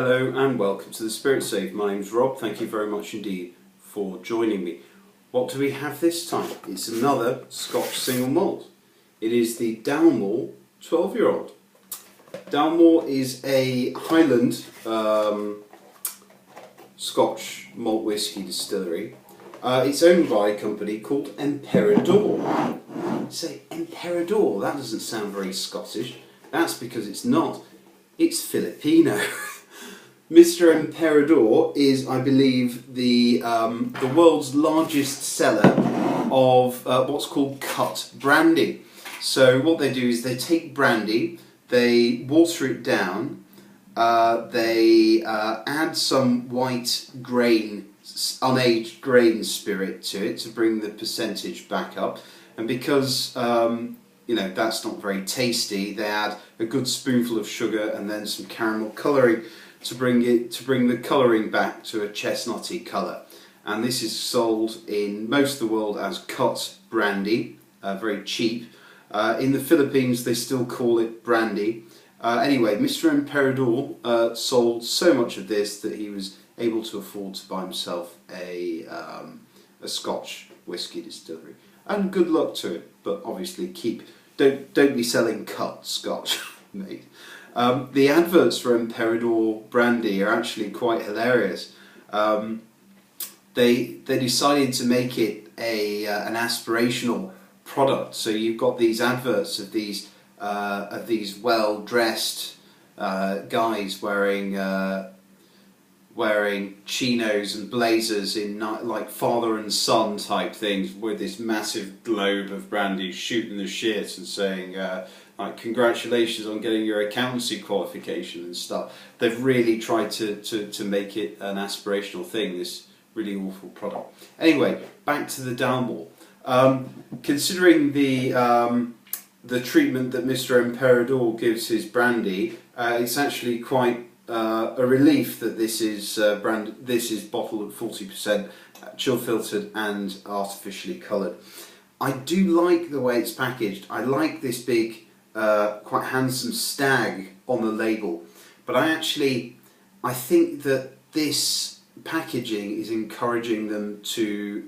Hello and welcome to the Spirit Save. My name's Rob. Thank you very much indeed for joining me. What do we have this time? It's another Scotch single malt. It is the Dalmore 12-year-old. Dalmore is a Highland Scotch malt whisky distillery. It's owned by a company called Emperador. Say Emperador, that doesn't sound very Scottish. That's because it's not. It's Filipino. Mr. Emperador is, I believe, the world's largest seller of what's called cut brandy. So what they do is they take brandy, they water it down, they add some white grain, unaged grain spirit to it to bring the percentage back up, and because that's not very tasty, they add a good spoonful of sugar and then some caramel colouring to bring the colouring back to a chestnutty colour. And this is sold in most of the world as cut brandy, very cheap. In the Philippines they still call it brandy. Anyway, Mr. Emperador sold so much of this that he was able to afford to buy himself a Scotch whisky distillery. And good luck to it, but obviously don't be selling cut Scotch, mate. The adverts for Emperador brandy are actually quite hilarious. They decided to make it an aspirational product. So you've got these adverts of these well-dressed guys wearing chinos and blazers in like father and son type things, with this massive globe of brandy shooting the shit and saying like, congratulations on getting your accountancy qualification and stuff. They've really tried to make it an aspirational thing, this really awful product. Anyway, back to the Dalmore. Considering the treatment that Mr. Emperador gives his brandy, it's actually quite a relief that this is bottled at 40%, chill filtered and artificially coloured. I do like the way it's packaged. I like this big, quite handsome stag on the label, but I think that this packaging is encouraging them to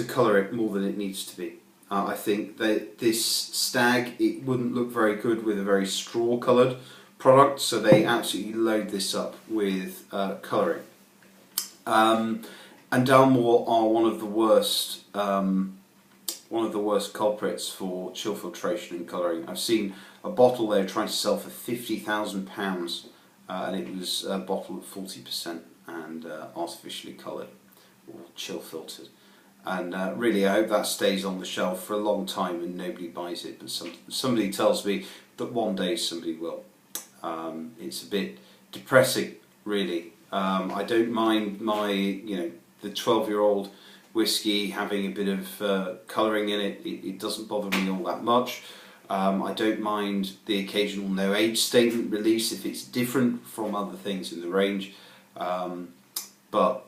colour it more than it needs to be. I think that this stag, it wouldn't look very good with a very straw coloured product, so they absolutely load this up with colouring. And Dalmore are one of the worst culprits for chill filtration and colouring. I've seen a bottle they were trying to sell for £50,000, and it was bottled at 40% and artificially coloured or chill filtered. And really, I hope that stays on the shelf for a long time and nobody buys it. But somebody tells me that one day somebody will. It's a bit depressing, really. I don't mind the 12-year-old whiskey having a bit of colouring in it. It doesn't bother me all that much. I don't mind the occasional no age statement release if it's different from other things in the range. But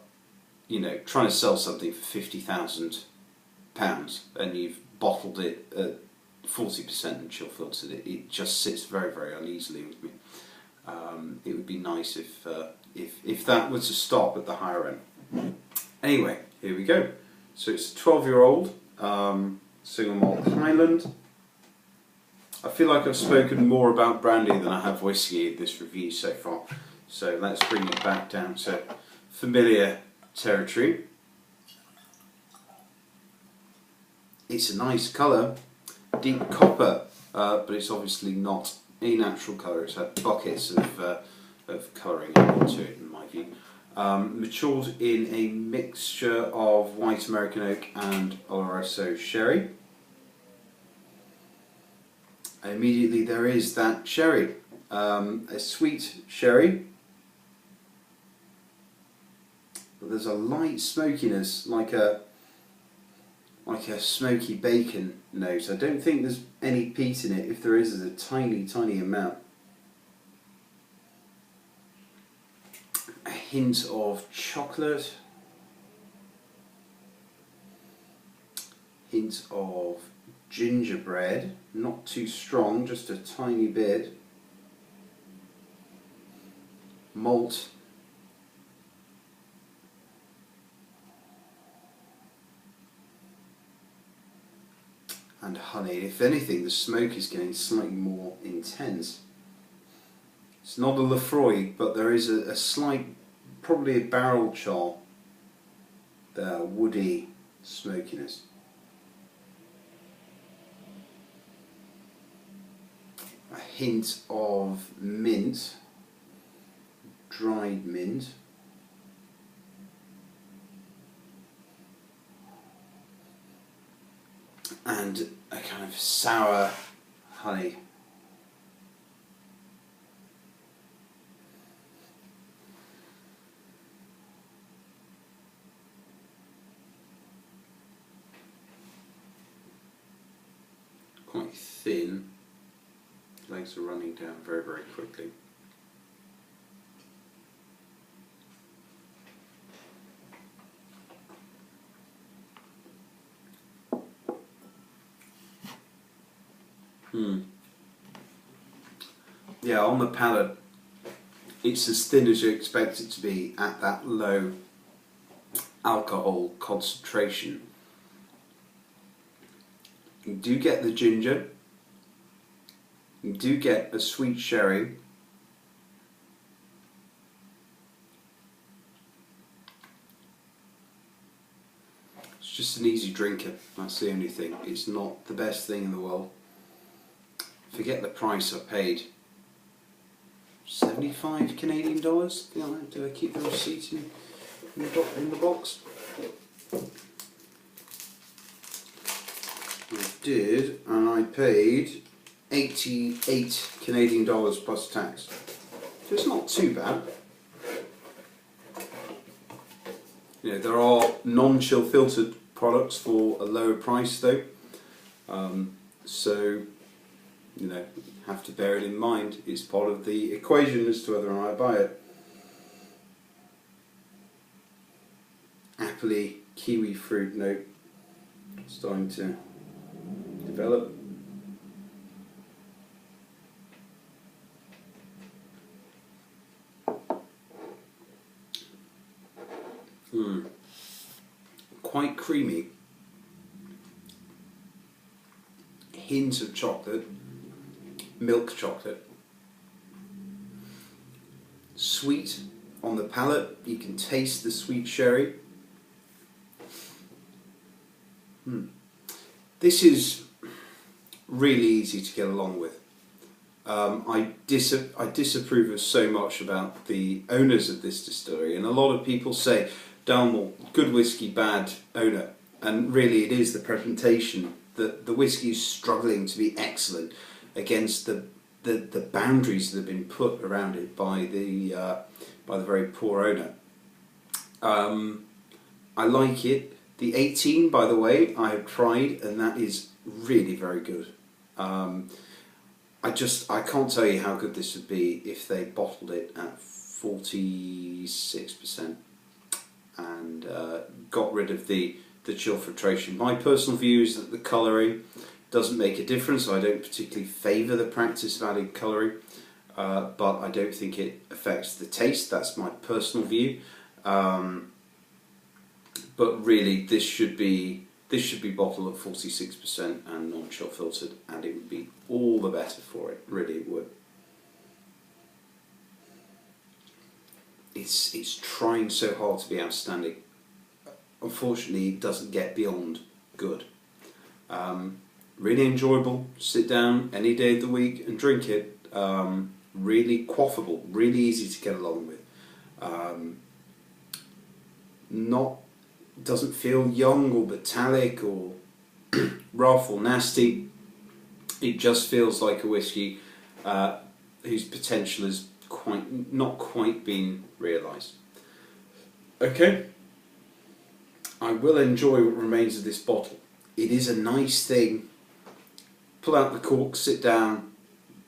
trying to sell something for £50,000 and you've bottled it at 40% and chill filtered it just sits very, very uneasily with me. It would be nice if that were to stop at the higher end. Anyway, here we go. So it's a 12-year-old single malt Highland. I feel like I've spoken more about brandy than I have whiskey in this review so far. So let's bring it back down to familiar territory. It's a nice colour, deep copper, but it's obviously not a natural colour. It's had buckets of colouring into it, in my view. Matured in a mixture of white American oak and Oloroso sherry. And immediately there is that sherry, a sweet sherry, but there's a light smokiness, like a smoky bacon note. I don't think there's any peat in it. If there is, there's a tiny, tiny amount. A hint of chocolate, hint of gingerbread, not too strong, just a tiny bit. malt, and honey. If anything, the smoke is getting slightly more intense. It's not a Lefroy, but there is a slight, probably a barrel char, there, woody smokiness. A hint of mint, dried mint. And a kind of sour honey. Quite thin. Legs are running down very, very quickly. Yeah, on the palate, it's as thin as you expect it to be at that low alcohol concentration. You do get the ginger, you do get a sweet sherry, it's just an easy drinker, that's the only thing. It's not the best thing in the world. Forget the price I paid. 75 Canadian dollars? Do I keep the receipt in the box? I did, and I paid 88 Canadian dollars plus tax. So it's not too bad. You know, there are non-chill filtered products for a lower price though. So, you know, have to bear it in mind. It's part of the equation as to whether or not I buy it. Appley, kiwi fruit note starting to develop. Quite creamy. Hint of chocolate. Milk chocolate. Sweet on the palate, you can taste the sweet sherry. This is really easy to get along with. I disapprove of so much about the owners of this distillery, and a lot of people say, Dalmore, good whiskey, bad owner, and really it is the presentation that the whiskey is struggling to be excellent against the boundaries that have been put around it by the very poor owner. I like it. The 18, by the way, I have tried, and that is really very good. I can't tell you how good this would be if they bottled it at 46% and got rid of the chill filtration. My personal view is that the colouring doesn't make a difference. I don't particularly favour the practice of adding colouring, but I don't think it affects the taste. That's my personal view. But really, this should be bottled at 46% and non-chill filtered, and it would be all the better for it. Really, it would. It's trying so hard to be outstanding. Unfortunately, it doesn't get beyond good. Really enjoyable. Sit down any day of the week and drink it. Really quaffable. Really easy to get along with. Doesn't feel young or metallic or rough or nasty. It just feels like a whiskey whose potential has not quite been realised. Okay, I will enjoy what remains of this bottle. It is a nice thing. Pull out the cork, sit down,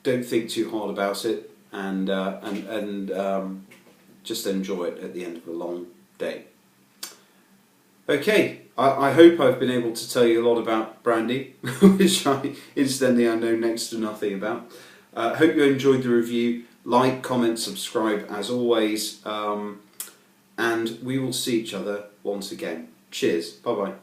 don't think too hard about it, and just enjoy it at the end of a long day. Okay, I hope I've been able to tell you a lot about brandy, which incidentally I know next to nothing about. Hope you enjoyed the review. Like, comment, subscribe as always, and we will see each other once again. Cheers. Bye bye.